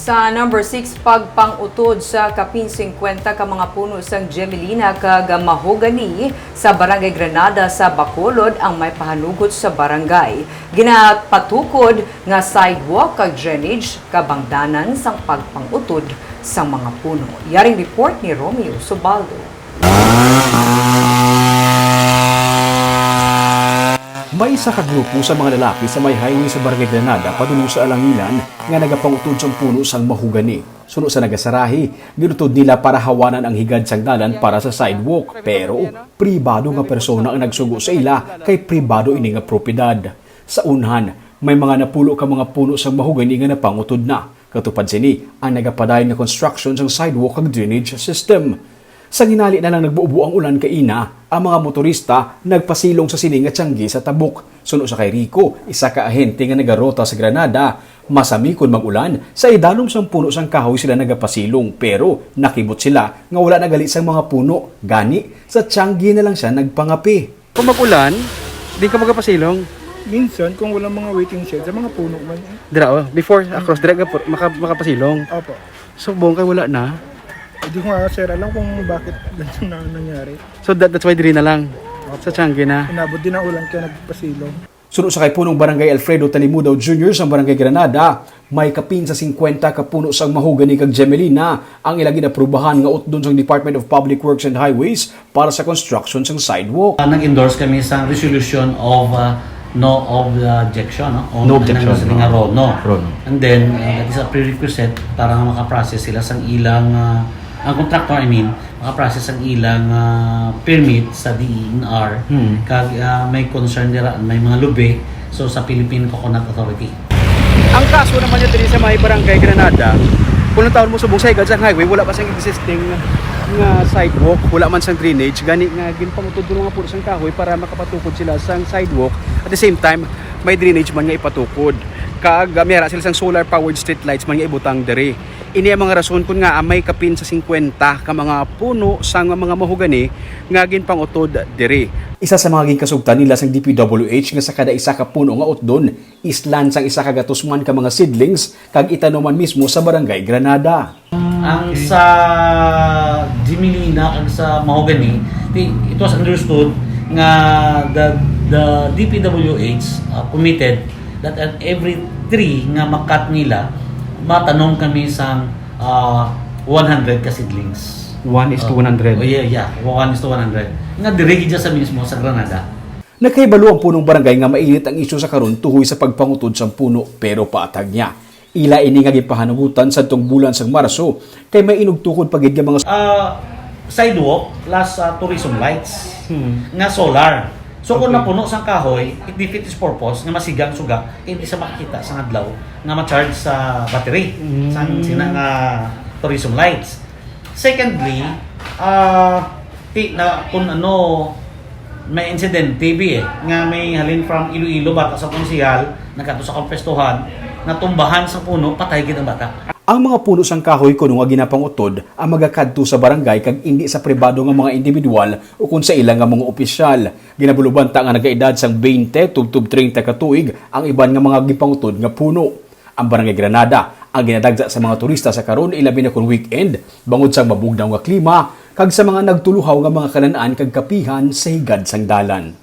Sa number 6, pagpangutod sa kapin 50 ka mga puno sang Gemelina kag mahogani sa Barangay Granada sa Bacolod ang may pahanugot sa barangay. Ginapatukod nga sidewalk kag drainage kabangdanan sang pagpangutod sa mga puno. Yaring report ni Romeo Subaldo. May isa ka grupo sa mga lalaki sa may highway sa Barangay Granada padulong sa Alangilan nga nagapangutod sang puno sang mahugani. Suno sa nagasarahi, ginutod nila para hawanan ang higad sang dalan para sa sidewalk. Pero pribado nga persona ang nagsugo sa ila kay pribado ini nga propiedad. Sa unhan, may mga napulo ka mga puno sang mahugani nga napangutod na. Katupad sini ang nagapadayon nga construction sang sidewalk ag drainage system. Sa ginali na lang nagbuubo ang ulan kaina, ang mga motorista nagpasilong sa sining at tiyanggi sa tabok. Suno sa kay Rico, isa ka ahente nga nagarota sa Granada. Masamikon mag-ulan, sa idalom sang puno sang kahoy sila nagapasilong pero nakibot sila nga wala nagali sang mga puno. Gani, sa tiyanggi na lang siya nagpangapi. Kung mag-ulan, di ka magapasilong. Minsan, kung walang mga waiting shed, sa mga puno man. Dira, before, across, dira ka makapasilong. Opo. So, buong kay wala na. Hindi ko nga sir alam kung bakit ganito na nangyari. So, that's why diri na lang. Sa Tiangge na. Inabot din ang ulan kaya nagpasilong. Sunod sa kay punong Barangay Alfredo Talimudaw Jr. sa Barangay Granada, may kapin sa 50 ka puno sang mahogani kag Gemelina ang ilagi na aprubahan nga utdon sang Department of Public Works and Highways para sa construction sang sidewalk. Nag-endorse kami sa resolution of no objection, no? No objection, No. And then, that is a prerequisite para nga makaprocess sila sang ilang ang contractor, makaprocess ang ilang permit sa DENR kag may concern dira, may mga lube so sa Philippine Coconut Authority. Ang kaso naman yun diri sa may Barangay Granada, kung taon mo subong sa higad sa highway, wala pa sang existing nga sidewalk, wala man sang drainage, gani nga ginpangutod do nga puro sang kahoy para makapatukod sila sang sidewalk. At the same time, may drainage man nga ipatukod. Kag mayara sila sang solar powered street lights man nga ibutang diri. Ini ang mga rason kun nga may kapin sa 50 ka mga puno sang mga mahogani nga ginpangutod diri. Isa sa mga ginkasugtan nila sang DPWH nga sa kada isa ka puno nga utdon, islan sang isa ka gatusman ka mga seedlings kag itanuman mismo sa Barangay Granada. Ang sa Gemelina kag sa mahogani, it was understood nga the DPWH committed that at every tree nga makat nila matanong kami sa 100 ka seedlings. 1:100. Oh yeah, 1:100. Nga dirigi dyan sa mismo sa Granada. Nagkaibalo ang punong barangay nga mainit ang isyu sa karon tuhoy sa pagpangutod sa puno pero paatag niya. Ila ini nga gipahanugutan sa tong bulan sang Marso kay may inugtukod pagid nga mga sidewalk plus tourism lights nga solar. So kung napuno sang kahoy, it defeats its purpose nga masigang suga, hindi sa makikita sa adlaw nga ma-charge sa battery sa sinang tourism lights. Secondly, kung may incident TV nga may halin from Iloilo bata sa konsihal nagkato sa kampestuhan natumbahan sa puno patay gid ang bata. Ang mga puno sang kahoy kuno nga ginapangutod ang magakadto sa barangay kag indi sa pribado nga mga individual o kun sa ilang nga mga opisyal. Ginabulubanta nga nagaedad sang 20 tubtub 30 ka tuig ang iban nga mga gipangutod nga puno. Ang Barangay Granada ang ginadagsa sa mga turista sa karon ilabi na kun weekend bangod sa mabugnaw nga klima kag sa mga nagtuluhaw nga mga kanan-an kag kapihan sa higad sang dalan.